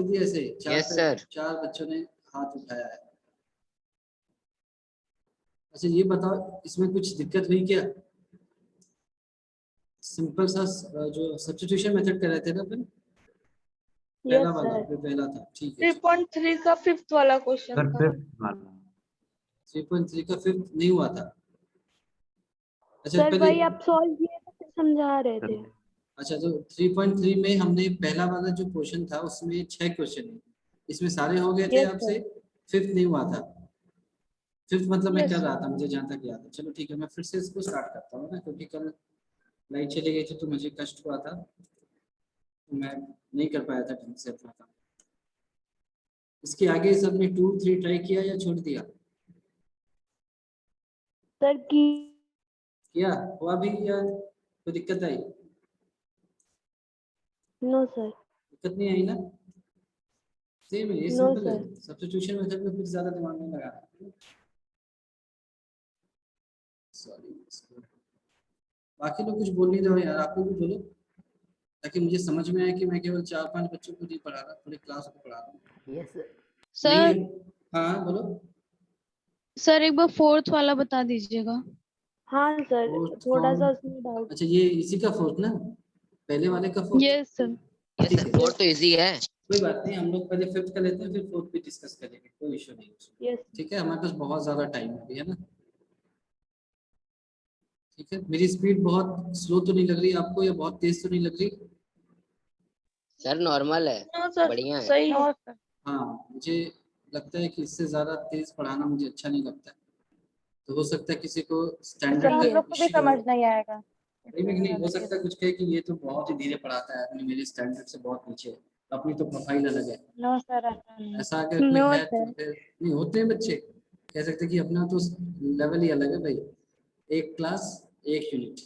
छोड़ दिया ऐसे? Yes sir. 4 बच्चों ने हाथ उठाया है। अच्छा ये बताओ, इसमें कुछ दिक्कत हुई क्या? सिंपल सा जो सब्स्टिट्यूशन मेथड कर रहे थे ना अपन, पहला यस वाला सर। जो पहला था, ठीक है। 3.3 का 5th वाला क्वेश्चन था। 3.3 का 5th नहीं हुआ था? अच्छा सर पहले, भाई आप सॉल्व किए थे फिर समझा रहे थे। अच्छा तो 3.3 में हमने पहला वाला जो क्वेश्चन था उसमें 6 क्वेश्चन है, इसमें सारे हो गए थे Yes, आपसे, 5th नहीं हुआ था। 5th मतलब मैं Yes, कर रहा था, मुझे जहाँ तक याद है। चलो ठीक है, मैं फिर से इसको स्टार्ट करता हूँ ना, क्योंकि कल लाइट चली गई थी तो मुझे कष्ट हुआ था, तो मैं नहीं कर पाया था ढंग से अपना काम। इसके आगे सबने 2 3 ट्राई किया या छोड़ दिया? सर की किया हुआ भी या कोई दिक्कत आई? No sir. दिक्कत नहीं आई ना? सेम है, ये No, सिंपल है। sir. सब्स्टिट्यूशन मेथड में कुछ ज्यादा दिमाग नहीं लगाना। सॉरी, बाकी लोग कुछ बोल नहीं रहे हो यार, आप लोग भी बोलो, ताकि मुझे समझ में आए कि मैं केवल 4-5 बच्चों को नहीं पढ़ा रहा, पूरी क्लास को पढ़ा रहा हूँ। यस नहीं सर। है? हाँ बोलो। सर एक बार 4th वाला बता दीजिएगा। हाँ सर, फोर्थ थोड़ा कौन? सा उसमें डाउट। अच्छा ये इसी का 4th ना, पहले वाले का 4th? Yes sir. यस ठीक सर, है, 4 तो इजी है। कोई बात नहीं, हम लोग पहले 5th का लेते हैं, फिर 4th भी डिस्कस करेंगे, कोई इशू नहीं है उसमें। यस। ठीक है, हमारे पास बहुत ज्यादा टाइम है अभी, है ना? ठीक है, मेरी स्पीड बहुत स्लो तो नहीं लग रही आपको, या बहुत तेज तो नहीं लग रही? सर नॉर्मल है, नो सर, बढ़िया है। सही है। हाँ, मुझे लगता है कि इससे ज्यादा तेज पढ़ाना मुझे अच्छा नहीं लगता है, तो हो सकता है किसी को स्टैंडर्ड हम का लोग को भी इश्यू समझ हो। नहीं आएगा। नहीं, हो सकता है कुछ कहे कि ये तो बहुत ही धीरे पढ़ाता है, अपने मेरे स्टैंडर्ड से बहुत नीचे है, अपनी तो प्रोफाइल अलग है। नो सर, ऐसा नहीं। ऐसा अगर कोई नो है तो सर। फिर नहीं, होते हैं बच्चे, कह सकते हैं कि अपना तो लेवल ही अलग है भाई, एक क्लास एक यूनिट,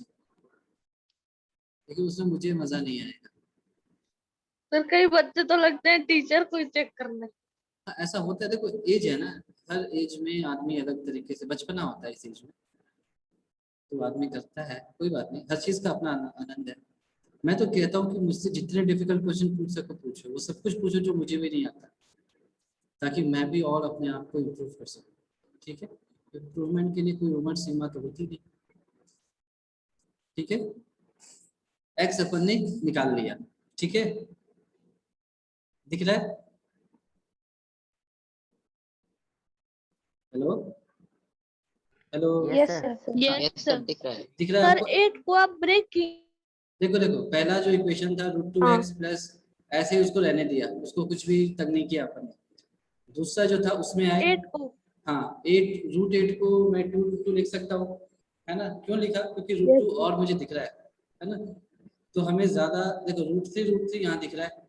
लेकिन उसमें मुझे मजा नहीं आएगा। सर कई बच्चे तो लगते हैं टीचर को चेक करने। हाँ, ऐसा होता है, देखो एज है ना, हर एज में आदमी अलग तरीके से, बचपना होता है इस एज में, तो आदमी करता है, कोई बात नहीं, हर चीज का अपना आनंद है। मैं तो कहता हूँ कि मुझसे जितने डिफिकल्ट क्वेश्चन पूछ सको पूछो, वो सब कुछ पूछो जो मुझे भी नहीं आता, ताकि मैं भी और अपने आप को इम्प्रूव कर सकूं। ठीक है, इम्प्रूवमेंट के लिए कोई उम्र सीमा तो होती नहीं। ठीक है, एक्स अपन ने निकाल लिया, ठीक है, दिख रहा है? Hello hello, yes sir. Yes yes sir, sir. दिख रहा है। दिख रहा है सर आपको? 8 को आप ब्रेक की। देखो देखो, पहला जो इक्वेशन था √2x प्लस, ऐसे ही उसको रहने दिया, उसको कुछ भी तक नहीं किया अपन ने। दूसरा जो था उसमें आए, 8 को। हाँ 8 √8 को मैं 2 लिख सकता हूँ, है ना? क्यों लिखा? क्योंकि Yes, √2 और मुझे दिख रहा है ना? तो हमें ज्यादा, देखो √3 यहाँ दिख रहा है,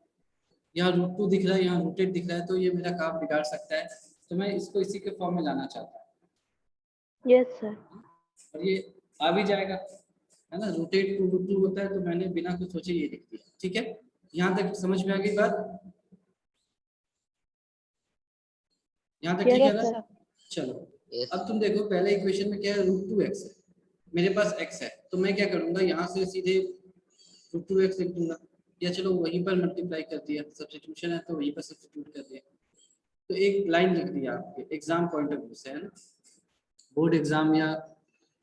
यहाँ √2 दिख रहा है, यहाँ √8 दिख रहा है, तो ये मेरा काम बिगाड़ सकता है, तो मैं इसको इसी के फॉर्म में लाना चाहता हूँ। Yes sir. और ये आ भी जाएगा, है ना? √8 को √2 होता है, तो मैंने बिना कुछ सोचे ये लिख दिया। ठीक है, यहाँ तक समझ में आ गई बात? यहाँ तक ठीक है यस ना? सर। चलो, यस अब तुम देखो, पहले इक्वेशन में क्या है, √2x है, मेरे पास x है, तो मैं क्या करूंगा, यहाँ से सीधे √2x लिख दूंगा, या चलो वहीं पर मल्टीप्लाई कर दिया, सब्स्टिट्यूशन है तो वहीं पर सब्स्टिट्यूट कर दिया, तो एक लाइन लिख दिया आपके एग्जाम पॉइंट ऑफ व्यू से, है ना? बोर्ड एग्जाम या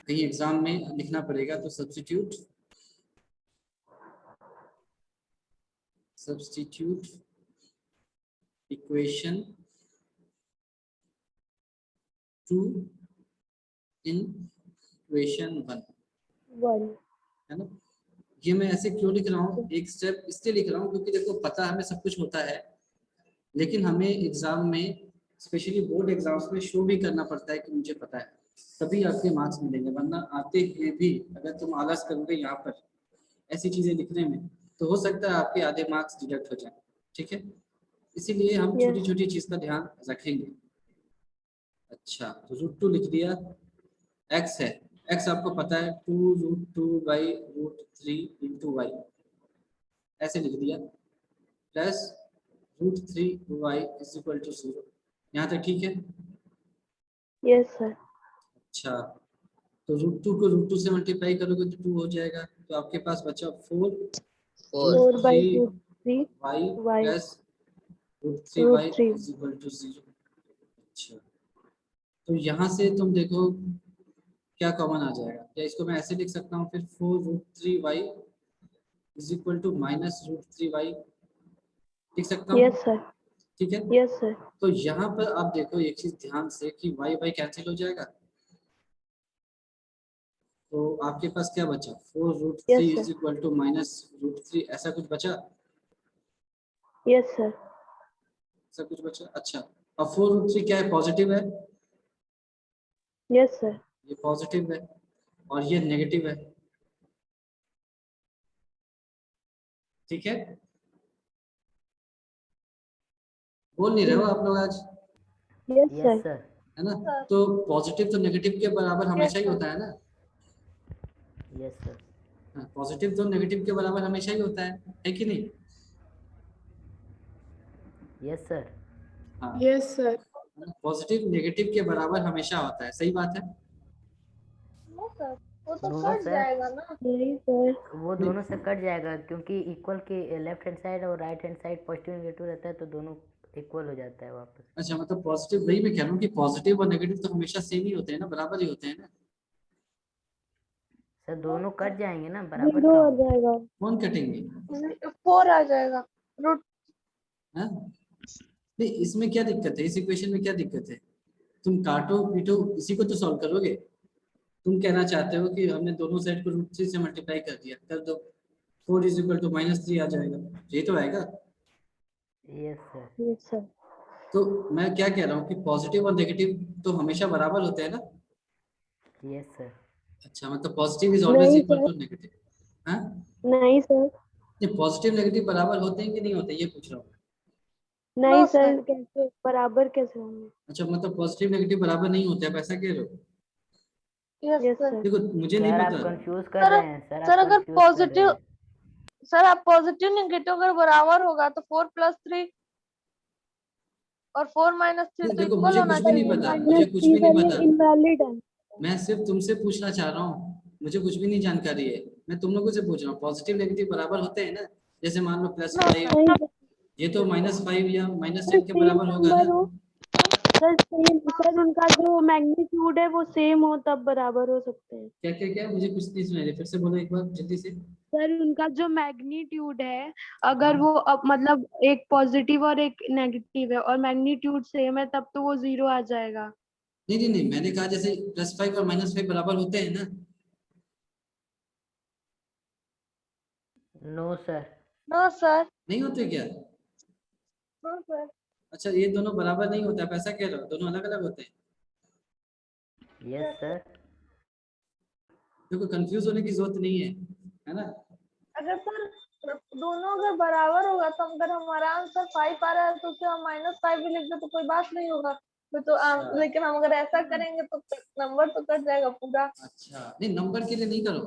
कहीं एग्जाम में लिखना पड़ेगा, तो सब्स्टिट्यूट इक्वेशन 2 इन इक्वेशन 1, है ना? ये मैं ऐसे क्यों लिख रहा हूँ, एक स्टेप इसलिए लिख रहा हूँ क्योंकि देखो पता हमें सब कुछ होता है, लेकिन हमें एग्जाम में, स्पेशली बोर्ड एग्जाम्स में शो भी करना पड़ता है कि मुझे पता है, तभी आपके मार्क्स मिलेंगे, वरना आते हुए भी अगर तुम आलस करोगे यहाँ पर ऐसी चीजें लिखने में, तो हो सकता है आपके आधे मार्क्स डिडक्ट हो जाए। ठीक है, इसीलिए हम Yes. छोटी छोटी चीज का ध्यान रखेंगे। अच्छा, तो √2 लिख दिया, x है, x आपको पता है 2√2/√3 इंटू y, ऐसे लिख दिया, plus √3y is equal to 0। यहाँ तक ठीक है? Yes sir. अच्छा, तो √2 को √2 से मल्टीप्लाई करोगे तो 2 हो जाएगा, तो आपके पास बचा 4 4 4/√3 y y plus √3y √3 is equal to 0। अच्छा, तो यहाँ से तुम देखो क्या कॉमन आ जाएगा, या इसको मैं ऐसे लिख सकता हूँ फिर 4√3y is equal to -√3y लिख सकता यस हूँ। सर, ठीक है, यस सर, तो यहाँ पर आप देखो एक चीज ध्यान से कि y कैंसिल हो जाएगा, तो आपके पास क्या बचा, 4√3 yes is sir, equal to -√3 ऐसा कुछ बचा, यस सर, ऐसा कुछ बचा। अच्छा, अब 4√3 क्या है, पॉजिटिव है, यस सर, ये पॉजिटिव है और ये नेगेटिव है। ठीक है, बोल नहीं रहे हो आप लोग आज, यस यस सर, सर। है ना। तो पॉजिटिव तो नेगेटिव के बराबर हमेशा ही sir. होता है ना। Yes sir. हाँ, पॉजिटिव तो नेगेटिव के बराबर हमेशा ही होता है कि नहीं। Yes sir. हाँ, Yes, sir. पॉजिटिव नेगेटिव के बराबर हमेशा होता है, सही बात है। No, sir. वो तो नो कट सर, जाएगा ना। नहीं सर, वो दोनों से कट जाएगा क्योंकि इक्वल के लेफ्ट हैंड साइड और right hand side positive negative रहता है तो दोनों इक्वल हो जाता है वापस। अच्छा, मतलब पॉजिटिव, वही मैं कह रहा हूँ कि पॉजिटिव और नेगेटिव तो हमेशा सेम ही होते हैं ना, बराबर ही होते हैं ना। सर दोनों कट जाएंगे ना, बराबर 0 का आ होंगे। जाएगा। कौन कटेंगे, 4 आ जाएगा। रूट हाँ। नहीं, इसमें क्या दिक्कत है, इस इक्वेशन में क्या दिक्कत है, तुम काटो पीटो इसी को तो सॉल्व करोगे। तुम कहना चाहते हो कि हमने दोनों साइड को √3 से मल्टीप्लाई कर दिया, कर दो, 4 इज इक्वल टू -3 आ जाएगा, ये तो आएगा। Yes sir. यस सर, तो मैं क्या कह रहा हूँ कि पॉजिटिव और नेगेटिव तो हमेशा बराबर होते हैं ना। Yes sir. अच्छा, मतलब पॉजिटिव इज ऑलवेज नहीं इक्वल सर, टू नेगेटिव। हाँ, नहीं सर, ये पॉजिटिव नेगेटिव बराबर होते हैं कि नहीं होते, ये पूछ रहा हूँ। नहीं No, सर, sir. कैसे बराबर कैसे होंगे? अच्छा, मतलब पॉजिटिव नेगेटिव बराबर नहीं होते, आप ऐसा कह रहे हो। Yes, yes sir. सर, देखो मुझे नहीं सर आप पता। कंफ्यूज कर सर रहे हैं, सर सर आप अगर कंफ्यूज कर रहे पॉजिटिव हैं। सर आप पॉजिटिव नेगेटिव अगर बराबर होगा तो 4 + 3 और 4 - 3 नहीं, तो देखो इक्वल मुझे होना कुछ भी नहीं चाहिए। पता, मुझे कुछ भी नहीं सर ये पता। इनवैलिड है। मैं सिर्फ तुमसे पूछना चाह रहा हूँ, मुझे कुछ भी नहीं जानकारी है। मैं तुम लोगों से पूछ रहा हूँ, पॉजिटिव नेगेटिव बराबर होते हैं ना। जैसे मान लो नो +5, सर। नहीं ये तो -5 या सर, -10 के सेम बराबर होगा नंबर ना। हो, सर सेम, सर उनका जो मैग्नीट्यूड है वो सेम हो तब बराबर हो सकते हैं। क्या क्या क्या, मुझे कुछ नहीं सुनाई, फिर से बोलो एक बार जल्दी से। सर उनका जो मैग्नीट्यूड है, अगर हाँ, वो मतलब एक पॉजिटिव और एक नेगेटिव है और मैग्नीट्यूड सेम है तब तो वो 0 आ जाएगा। नहीं नहीं नहीं, मैंने कहा जैसे +5 और -5 बराबर होते हैं ना। No sir. No sir. नहीं होते क्या। No sir. अच्छा, ये दोनों बराबर नहीं होते, आप ऐसा कह रहे हो, दोनों अलग अलग होते हैं। Yes sir. देखो कंफ्यूज होने की जरूरत नहीं है ना। अगर सर दोनों अगर बराबर होगा तो अगर हमारा आंसर 5 आ रहा है तो उसे हम -5 भी लिख दे तो कोई बात नहीं होगा। तो अच्छा, लेकिन हम अगर ऐसा करेंगे तो नंबर तो कट जाएगा पूरा। अच्छा, नहीं नंबर के लिए नहीं करो।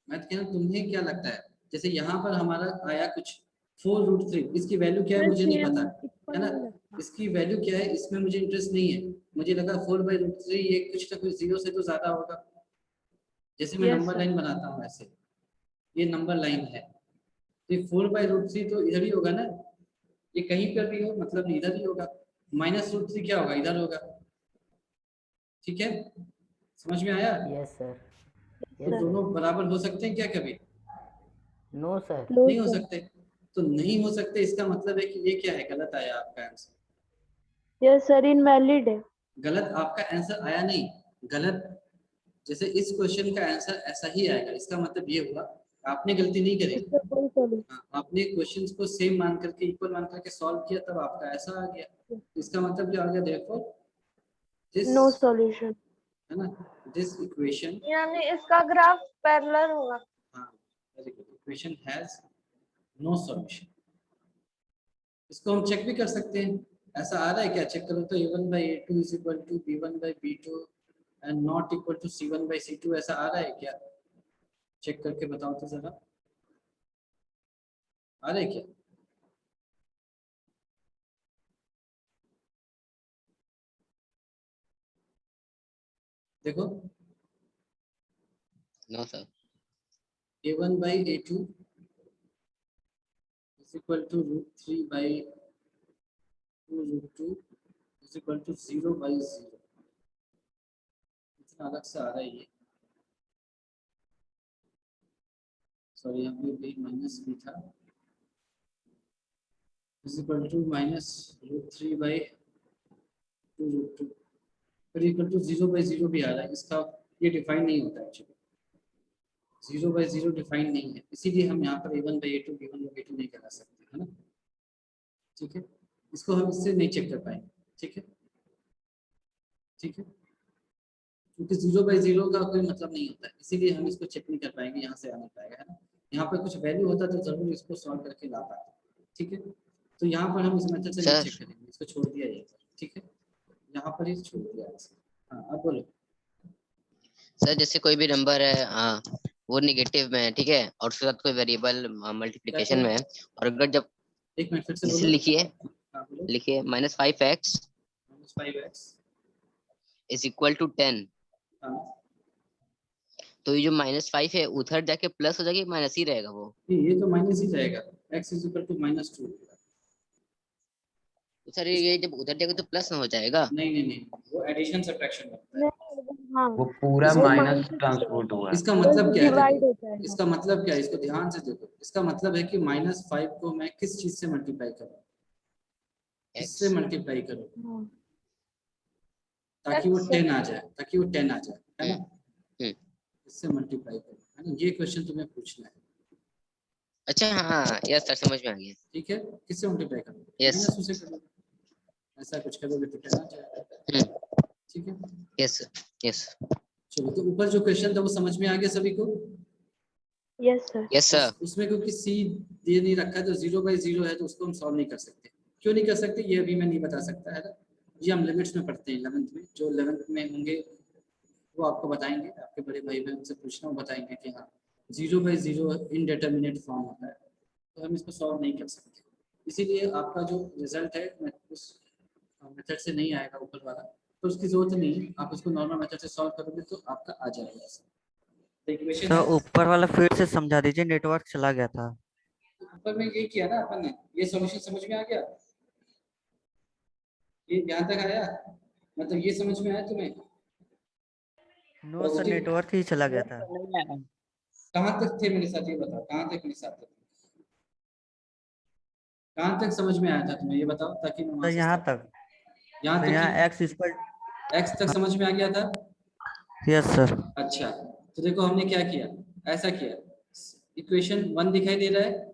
मैं तो कह रहा हूँ, तुम्हें क्या लगता है, जैसे यहाँ पर हमारा आया कुछ 4√3, इसकी वैल्यू क्या है सर मुझे नहीं सेम पता, इक्वल है ना। नहीं लगता। इसकी वैल्यू क्या है इसमें मुझे इंटरेस्ट नहीं है। मुझे लगा 4/√3 ये कुछ ना कुछ 0 से तो ज्यादा होगा। जैसे मैं यस नंबर सर, लाइन बनाता हूँ ऐसे, ये नंबर लाइन है, तो ये 4/√3 तो इधर ही होगा ना। ये कहीं पर भी हो मतलब नहीं, इधर ही होगा। -√3 क्या होगा, इधर होगा। ठीक है, समझ में आया। Yes sir. तो यस सर, दोनों सर। बराबर हो सकते हैं क्या कभी, नो सर। नो नहीं हो सर, सकते। तो नहीं हो सकते इसका मतलब है कि ये क्या है, गलत आया आपका आंसर। यस सर, इनवैलिड है। गलत आपका आंसर आया नहीं, गलत। जैसे इस क्वेश्चन का आंसर ऐसा ही आएगा, इसका मतलब ये हुआ आपने गलती नहीं करी। इसका कोई सॉल्यूशन। हाँ, आपने क्वेश्चंस को सेम मान करके इक्वल मान करके सॉल्व किया, तब आपका ऐसा आ गया। इसका मतलब क्या हो गया, देखो दिस, नो सॉल्यूशन। है ना, दिस इक्वेशन, यानी इसका ग्राफ पैरेलल होगा। हाँ very good, equation has no solution. इसको हम चेक भी कर सकते हैं, ऐसा आ रहा है क्या, चेक करो तो a1/a2 is equal to b1/b2 and not equal to c1/c2, ऐसा आ रहा है क्या, चेक करके बताओ तो जरा, आ रहा है क्या। देखो no sir. a1/a2 is equal to √3/a2 √2 is equal to 0/0। इतना अलग से आ रहा है ये, सॉरी यहाँ पे भी माइनस भी था, इज इक्वल टू -√3/2√2 फिर इक्वल टू 0/0 भी आ रहा है। इसका ये डिफाइन नहीं होता एक्चुअली, 0/0 डिफाइन नहीं है, इसीलिए हम यहाँ पर a1/a2 b1/b2 नहीं करा सकते, है ना। ठीक है, इसको हम इससे नहीं चेक कर पाएंगे। ठीक है, ठीक है, क्योंकि 0/0 का कोई मतलब नहीं होता है, इसीलिए हम इसको चेक नहीं कर पाएंगे, यहाँ से आ नहीं पाएगा, है ना। यहाँ पर कुछ वैल्यू होता तो जरूर इसको सॉल्व करके ला पाते। ठीक है, तो यहाँ पर हम इस मेथड से नहीं चेक करेंगे, इसको छोड़ दिया ये। ठीक है, यहाँ पर ही छोड़ दिया। हाँ, अब बोलो सर। जैसे कोई भी नंबर है वो नेगेटिव में है, ठीक है, और उसके साथ कोई वेरिएबल मल्टीप्लिकेशन में है, और अगर जब एक मिनट फिर से जैसे बोलो। लिखिए हाँ, बोलो। लिखिए -5x -5x is equal to 10, हाँ, तो ये जो -5 है उधर जाके प्लस हो जाएगी, माइनस ही रहेगा वो। ये तो माइनस ही जाएगा, x इज इक्वल टू -2। तो सर ये जब उधर जाएगा तो प्लस ना हो जाएगा? नहीं, वो एडिशन सब्ट्रैक्शन होता है। हाँ वो पूरा इसको माइनस ट्रांसपोर्ट हुआ। इसका मतलब क्या है डिवाइड देखो, हो जाएगा। इसका मतलब क्या है, इसको ध्यान से देखो। इसका मतलब है कि -5 को मैं किस चीज से मल्टीप्लाई करूँ, इससे मल्टीप्लाई करूँ हाँ। ताकि वो X 10 आ जाए, ताकि वो 10 आ जाए, है ना। हम्म। इससे मल्टीप्लाई करूँ, है ना। ये क्वेश्चन तुम्हें पूछना है। अच्छा, हाँ यस सर, समझ में आ गया। ठीक है, किससे मल्टीप्लाई करूँ, Yes. -2 से करोगे, ऐसा कुछ करोगे तो 10 आ जाएगा। ठीक है, यस यस चलो, तो ऊपर जो क्वेश्चन था वो समझ में आ गया सभी को। Yes sir. Yes sir. उसमें क्योंकि सी दे नहीं रखा है तो 0/0 है, तो उसको हम सॉल्व नहीं कर सकते। क्यों नहीं कर सकते ये अभी मैं नहीं बता सकता, है ना। ये हम लिमिट्स में पढ़ते हैं 11th में, जो 11th में होंगे वो आपको बताएंगे, आपके बड़े भाई बहन से पूछना, वो बताएंगे कि हाँ 0/0 इनडिटर्मिनेट फॉर्म होता है, तो हम इसको सॉल्व नहीं कर सकते। इसीलिए आपका जो रिजल्ट है उस मेथड से नहीं आएगा ऊपर वाला, तो उसकी जरूरत नहीं है, आप उसको नॉर्मल मेथड से सॉल्व करोगे तो आपका आ जाएगा ऐसा। सर ऊपर वाला फिर से समझा दीजिए, नेटवर्क चला गया था। ऊपर में ये किया ना अपन ने, ये सॉल्यूशन समझ में आ गया, ये यहाँ तक आया, मतलब ये समझ में आया तुम्हें। नो सर, नेटवर्क ही चला गया था। कहाँ तक थे मेरे साथ, ये बताओ, कहाँ तक मेरे साथ थे, कहाँ तक समझ में आया था तुम्हें, ये बताओ, ताकि मैं सर वहाँ से यहाँ start तक, करूं। यहाँ तक यहाँ ही? X equal. x तक समझ में आ गया था। Yes sir. अच्छा, तो देखो हमने क्या किया, ऐसा किया, इक्वेशन 1 दिखाई दे रहा है,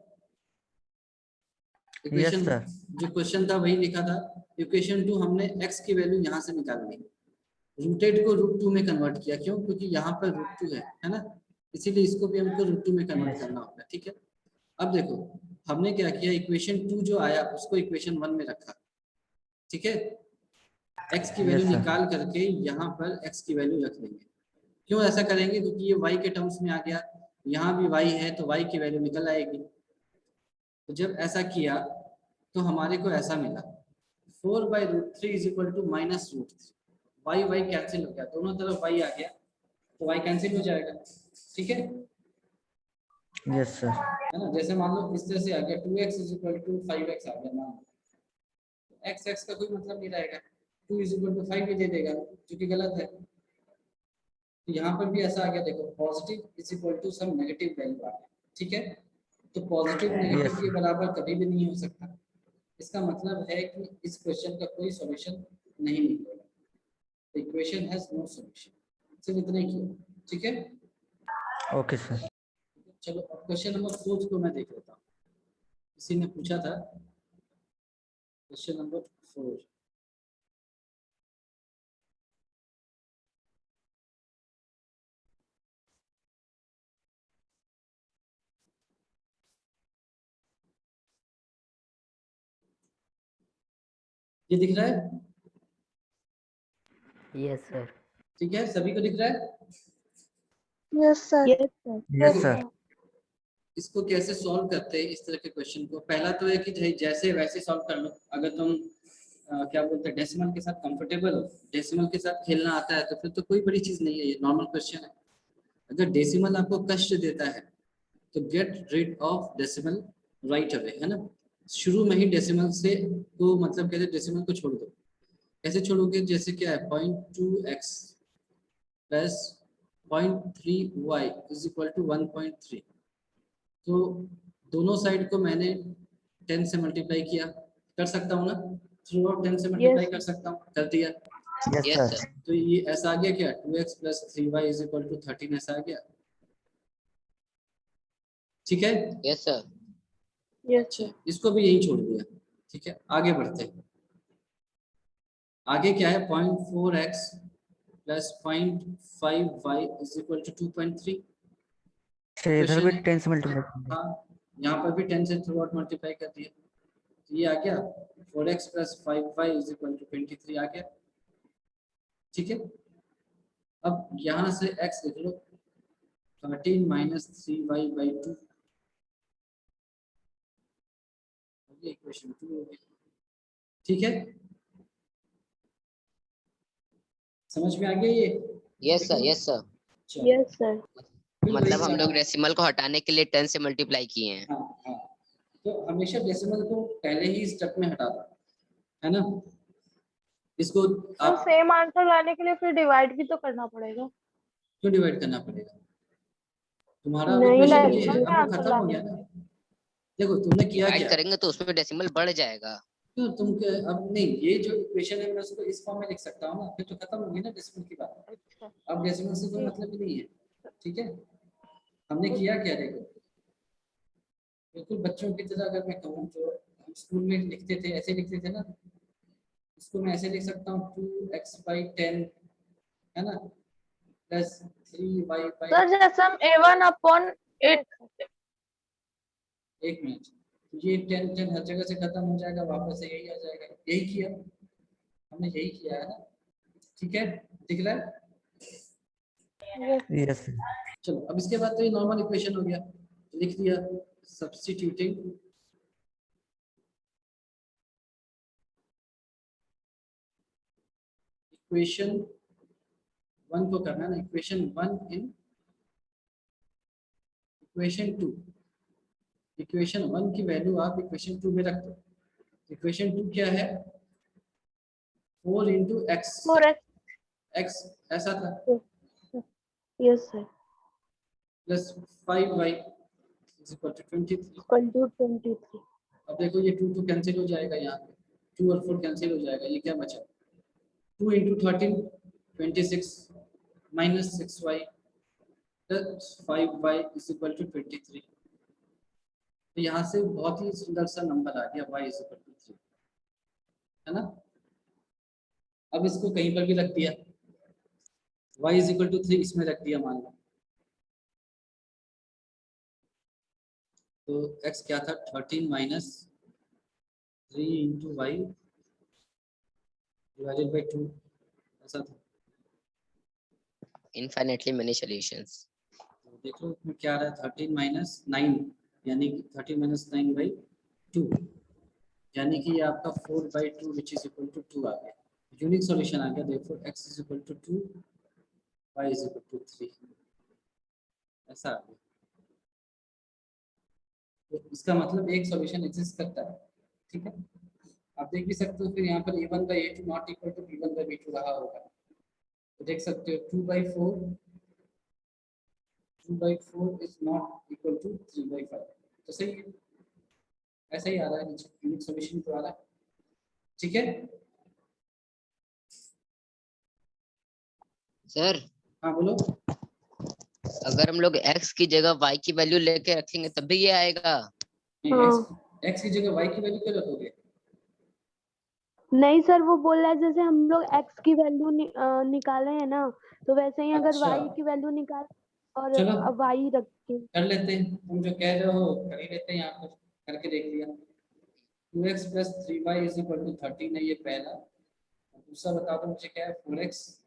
इक्वेशन सर। जो क्वेश्चन था वही लिखा था। इक्वेशन 2 हमने x की वैल्यू यहाँ से निकाल ली, रूटेड को √2 में कन्वर्ट किया, क्यों, क्योंकि यहाँ पर √2 है ना, इसीलिए इसको भी हमको √2 में कन्वर्ट करना होगा। ठीक है, अब देखो हमने क्या किया, इक्वेशन 2 जो आया उसको इक्वेशन 1 में रखा। ठीक है, x की वैल्यू निकाल करके यहाँ पर x की वैल्यू रख देंगे। क्यों ऐसा करेंगे, क्योंकि ये y के टर्म्स में आ गया, यहाँ भी y है तो y की वैल्यू निकल आएगी। तो जब ऐसा किया तो हमारे को ऐसा मिला 4/√3 is equal to -√3। y cancel हो गया, दोनों तरफ y आ गया तो y कैंसिल हो जाएगा। ठीक है, यस सर। है ना। जैसे मान लो इस तरह से आ गया 2x is equal to 5x आ गया, मान लो x का कोई मतलब नहीं रहेगा, 2 इज इक्वल टू 5 भी दे देगा, जो कि गलत है। तो यहाँ पर भी ऐसा आ गया, देखो positive is equal to some negative value आ गया। ठीक है, तो पॉजिटिव नेगेटिव के बराबर कभी भी नहीं हो सकता, इसका मतलब है कि इस क्वेश्चन का कोई सॉल्यूशन नहीं निकलेगा, इक्वेशन हैज नो सॉल्यूशन। सिर्फ इतना ही किया। ठीक है, ओके सर। चलो अब क्वेश्चन नंबर 4 को मैं देख लेता हूँ, किसी ने पूछा था क्वेश्चन नंबर 4। ये दिख रहा है? Yes sir. ठीक है, सभी को दिख रहा है? Yes sir. Yes sir. Yes sir. इसको कैसे सॉल्व करते हैं इस तरह के क्वेश्चन को, पहला तो है कि जैसे वैसे सॉल्व कर लो। अगर तुम क्या बोलते हैं डेसिमल के साथ कंफर्टेबल हो, डेसिमल के साथ खेलना आता है, तो फिर तो कोई बड़ी चीज नहीं है, ये नॉर्मल क्वेश्चन है। अगर डेसिमल आपको कष्ट देता है तो get rid of decimal right away, है ना। शुरू में ही डेसिमल से को मतलब कहते डेसिमल को छोड़ दो। कैसे छोड़ोगे? जैसे क्या है 0.2x plus 0.3y is equal to 1.3। तो दोनों साइड को मैंने 10 से मल्टीप्लाई किया, कर सकता हूँ ना, थ्रू आउट 10 से मल्टीप्लाई कर सकता हूँ, कर दिया। Yes yes sir. सर। तो ये ऐसा आ गया क्या 2x plus 3y is equal to 13 ऐसा आ गया। ठीक है, यस सर। अच्छा इसको भी यही छोड़ दिया। ठीक है, आगे बढ़ते हैं। आगे क्या है 0.4x plus 0.5y is equal to 2.3। Sir इधर भी क्वेश्चन है, 10 से मल्टीप्लाई। हाँ यहाँ पर भी 10 से थ्रू आउट मल्टीप्लाई कर दिया। तो ये आ गया 4x plus 5y is equal to 23 आ गया। ठीक है, अब यहाँ से x लिख लो 13 माइनस 3y बाई 2, ये इक्वेशन 2 हो गई। ठीक है, समझ में आ गया ये? Yes sir. Yes sir. चलो, यस सर। फिर वही मतलब हम लोग वाला। डेसिमल को हटाने के लिए 10 से मल्टीप्लाई किए हैं। हाँ हाँ, तो हमेशा डेसिमल को पहले ही स्टेप में हटा दो, है ना। इसको तो आप सेम आंसर लाने के लिए फिर डिवाइड भी तो करना पड़ेगा। क्यों डिवाइड करना पड़ेगा? तुम्हारा अब नहीं इक्वेशन ये है, डेसिमल लगेगा। में अब वो आंसर खत्म हो लाने गया के ना। लिए। देखो तुमने किया डिवाइड क्या, करेंगे तो उसमें डेसिमल बढ़ जाएगा। क्यों अब नहीं, ये जो इक्वेशन है मैं उसको इस फॉर्म में लिख सकता हूँ ना, फिर तो खत्म होगी ना डेसिमल की बात। अच्छा अब डेसिमल से कोई ठीक मतलब ही नहीं है। ठीक है, हमने किया क्या, देखो बिल्कुल बच्चों की तरह अगर मैं कहूँ जो हम स्कूल में लिखते थे ऐसे लिखते थे ना, इसको मैं ऐसे लिख सकता हूँ 2x/10 है ना, प्लस 3y/, सर जैसे हम A1/8 एक मिनट, ये 10 हर जगह से खत्म हो जाएगा, वापस से यही आ जाएगा। यही किया हमने, यही किया है ना। ठीक है, दिख रहा है। Yes sir. चलो अब इसके बाद तो ये नॉर्मल इक्वेशन हो गया, लिख दिया सब्स्टिट्यूटिंग इक्वेशन 1 को करना है ना, इक्वेशन 1 इन इक्वेशन 2। इक्वेशन 1 की वैल्यू आप इक्वेशन 2 में रख दो। इक्वेशन 2 क्या है 4 इंटू एक्स, 4x एक्स ऐसा था, yes sir. Plus 5y is equal to 23। Equal to 23। अब देखो ये 2 कैंसिल हो जाएगा, यहाँ पे 2 और 4 कैंसिल हो जाएगा, ये क्या बचा 2 into 13 26 minus 6y plus 5y is equal to 23। तो यहाँ से बहुत ही सुंदर सा नंबर आ गया y इज इक्वल टू 3, है ना। अब इसको कहीं पर भी रख दिया, y इज इक्वल टू 3 इसमें रख दिया मान लो, तो x क्या था 13 minus 3 into y divided by 2 ऐसा था। Infinitely many solutions. तो देख लो इसमें क्या आ रहा है 13 माइनस 9 यानी कि 13 माइनस 9/2 यानी कि ये आपका 4/2 विच इज इक्वल टू 2 आ गया। यूनिक सॉल्यूशन आ गया, therefore x is equal to 2 y is equal to 3 ऐसा आ गया। तो इसका मतलब एक सॉल्यूशन एग्जिस्ट करता है। ठीक है, आप देख भी सकते हो फिर यहाँ पर a1/a2 not equal to b1/b2 रहा होगा, तो देख सकते हो 2/4 इज नॉट इक्वल टू 3/5, तो सही है, ऐसा ही आ रहा है नीचे यूनिक सॉल्यूशन तो आ रहा है। ठीक है, सर हाँ बोलो। अगर हम लोग x की जगह y की वैल्यू लेके रखेंगे तब भी ये आएगा? नहीं, हाँ। x की जगह y की वैल्यू क्यों रखोगे? नहीं सर, वो बोल रहा है जैसे हम लोग x की वैल्यू निकाले हैं ना, तो वैसे ही अगर अच्छा y की वैल्यू निकाल और चलो y रखे। कर लेते हैं, तुम जो कह रहे हो कर ही लेते हैं, यहाँ पर करके देख लिया। 2x plus 3y is equal to 13 है ये पहला, और दूसरा बता दो मुझे क्या है 4x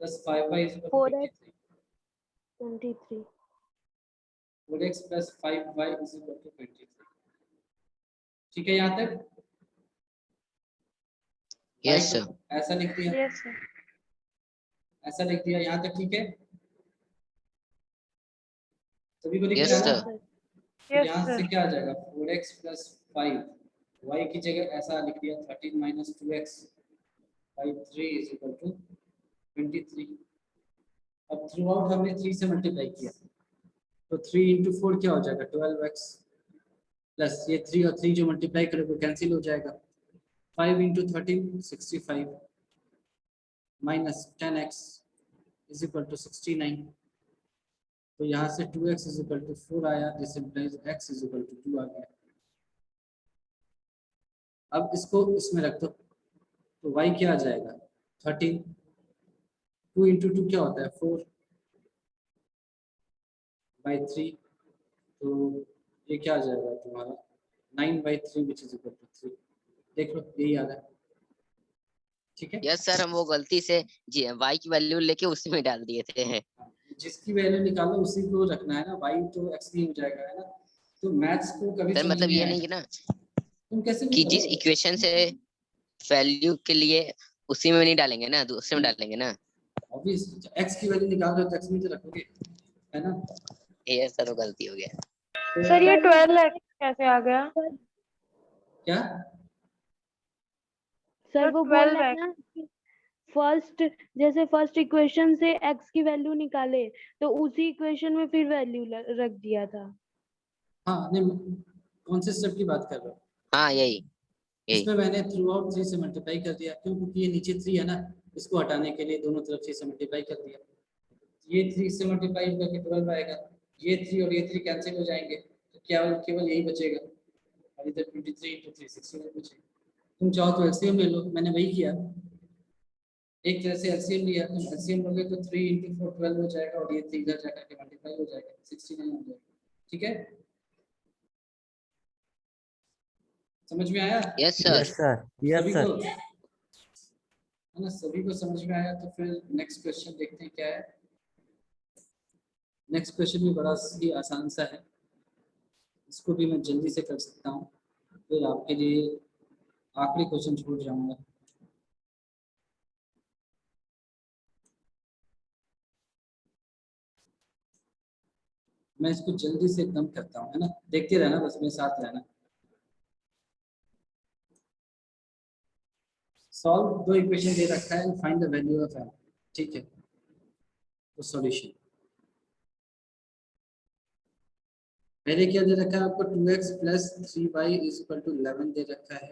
plus 5y is equal to 4x 23। 23। 4x plus 5y is equal to 23। ठीक है यहाँ तक? Yes sir. ऐसा लिख दिया, यस सर। ऐसा लिख दिया यहाँ तक, ठीक है सभी को दिख यस रहा है सर। ना। यस यहाँ सर। से क्या आ जाएगा 4x प्लस 5 y की जगह ऐसा लिख दिया 13 minus 2x by 3 is equal to 23। अब थ्रू आउट हमने 3 से मल्टीप्लाई किया तो 3 इंटू 4 क्या हो जाएगा 12x प्लस ये 3 और 3 जो मल्टीप्लाई करोगे वो कैंसिल हो जाएगा। 5 into 13 65 minus 10x is equal to 69। तो यहाँ से 2x इज इक्वल टू 4 आया, this implies x is equal to 2 आ गया। अब इसको इसमें रख दो तो y क्या आ जाएगा 13, 2 इंटू 2 क्या होता है 4 बाई 3, तो ये क्या आ जाएगा तुम्हारा 9 by 3 which is equal to 3। देख लो यही आ रहा है, ठीक है। यस सर, हम वो गलती से जी y की वैल्यू लेके उसी में डाल दिए थे। जिसकी वैल्यू निकालो उसी को रखना है ना, y तो x नहीं हो जाएगा है ना। तो मैथ्स को कभी सर समझ मतलब नहीं ये आएगा नहीं कि ना तुम कैसे भी कि जिस करो। इक्वेशन से वैल्यू के लिए उसी में नहीं डालेंगे ना, दूसरे में डालेंगे ना। ऑब्वियस x की वैल्यू निकाल दो तो x में तो रखोगे है ना। ये सर वो गलती हो गया। तो सर ये 12x कैसे आ गया? क्या सर सर वो बोल रहे 12x हैं ना फर्स्ट, जैसे फर्स्ट इक्वेशन से x की वैल्यू निकाले तो उसी इक्वेशन में फिर वैल्यू रख दिया था। हाँ नहीं कौन से स्टेप की बात कर रहे हो। हाँ यही यही। इसमें मैंने थ्रू आउट 3 से मल्टीप्लाई कर दिया क्यों, क्योंकि ये नीचे 3 है ना, इसको हटाने के लिए दोनों तरफ 6 से मल्टीप्लाई कर दिया। ये 3 से मल्टीप्लाई होकर के 12 आएगा, ये 3 और ये 3 कैंसिल हो जाएंगे तो क्या केवल यही बचेगा और इधर 23 इंटू 3 61 बचेगा। तुम चाहो तो एलसीएम ले लो, मैंने वही किया, एक तरह से एलसीएम लिया। तुम एलसीएम लोगे तो 3 इंटू 4 12 हो जाएगा और ये 3 इधर जाकर के मल्टीप्लाई हो जाएगा 69 हो जाएगा, ठीक है। समझ में आया yes sir. Yes sir, yes सभी सर। को, है ना, सभी को समझ में आया। तो फिर नेक्स्ट क्वेश्चन देखते हैं क्या है। नेक्स्ट क्वेश्चन भी बड़ा ही आसान सा है, इसको भी मैं जल्दी से कर सकता हूँ, फिर आपके लिए आखिरी क्वेश्चन छोड़ जाऊंगा। मैं इसको जल्दी से एकदम करता हूँ, है ना, देखते रहना, बस मेरे साथ रहना। सॉल्व दो इक्वेशन दे रखा है, find the value of m, ठीक है। तो सॉल्यूशन पहले क्या दे रखा है आपको 2x plus 3y is equal to 11 दे रखा है,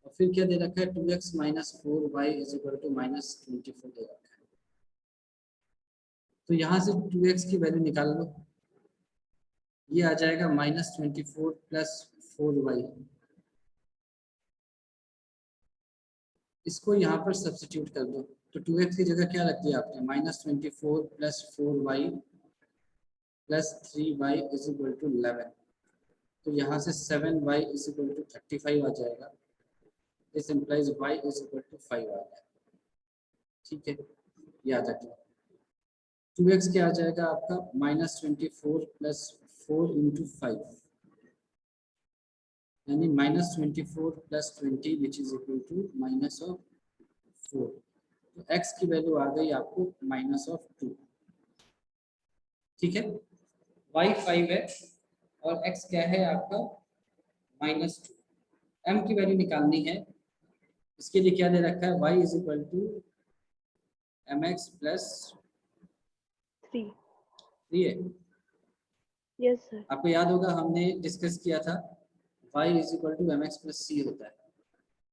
और फिर क्या दे रखा है 2x minus 4y is equal to minus 24 दे रखा है। तो यहाँ से 2x की वैल्यू निकाल लो, ये आ जाएगा माइनस 24 प्लस 4y। इसको यहाँ पर सब्स्टिट्यूट कर दो, तो 2x की जगह क्या रख दिया आपने minus 24 plus 4y plus 3y is equal to 11। तो यहाँ से 7y इज इक्वल टू 35 आ जाएगा, this implies y is equal to 5 आ गया, ठीक है। याद रखिए 2x क्या आ जाएगा आपका माइनस 24 प्लस 4 इंटू 5 यानी minus 24 plus 20 which is equal to minus of 4। तो x की वैल्यू आ गई आपको माइनस ऑफ 2, ठीक है। y 5 है और x क्या है आपका माइनस 2। m की वैल्यू निकालनी है, इसके लिए क्या दे रखा है y is equal to mx plus 3। 3 है। Yes sir. आपको याद होगा हमने डिस्कस किया था y is equal to mx plus c होता है,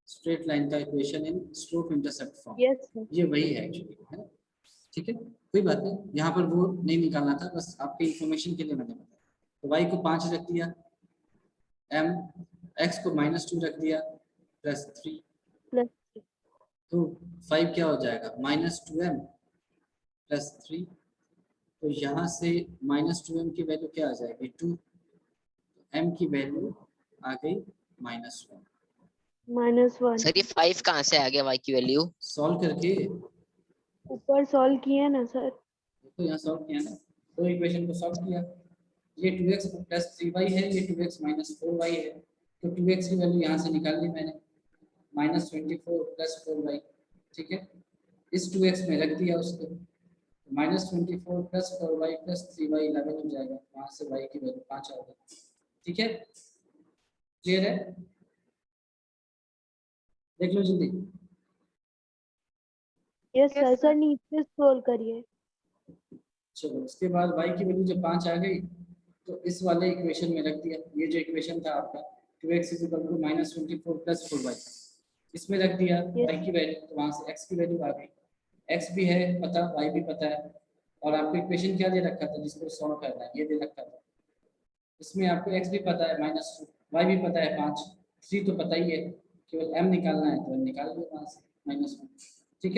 स्ट्रेट लाइन का equation in slope intercept form. Yes sir. ये वही है एक्चुअली, है ना, ठीक है। कोई बात नहीं, यहाँ पर वो नहीं निकालना था, बस आपके इंफॉर्मेशन के लिए मैंने बताया। तो y को 5 रख दिया, m x को माइनस 2 रख दिया प्लस 3, प्लस तो 5 क्या हो जाएगा माइनस 2m प्लस 3। तो यहाँ से माइनस 2m की वैल्यू क्या आ जाएगी 2, m की वैल्यू आ गई -1। -1। सर ये 5 कहाँ से आ गया y की वैल्यू? सॉल्व करके ऊपर सॉल्व किए ना सर। देखो यहाँ सॉल्व किया ना, दो इक्वेशन को सॉल्व किया, ये 2x प्लस 3y है, ये 2x माइनस 4y है। तो 2x की वैल्यू यहाँ से निकाल ली मैंने माइनस 24 प्लस 4y, ठीक है। इस 2x में रख दिया उसको, minus 24 plus 4y plus 3y 11 हो जाएगा, वहाँ से y की वैल्यू 5 आ गई, ठीक है। क्लियर है, देख लो जल्दी। Yes Yes, sir. sir. Sir नीचे स्क्रॉल करिए। चलो उसके बाद y की वैल्यू जब 5 आ गई तो इस वाले इक्वेशन में रख दिया। ये जो इक्वेशन था आपका 2x = -24 + 4y, इसमें रख दिया Yes. y की वैल्यू, तो वहाँ से x की वैल्यू आ गई। x भी है पता, y भी पता है, और आपको इक्वेशन क्या दे रखा था जिसको सॉल्व करना है, ये दे रखा था। इसमें आपको x भी पता है -2, y भी पता है 5, 3 तो पता ही है, केवल m निकालना है तो m निकाल लो वहाँ से -1।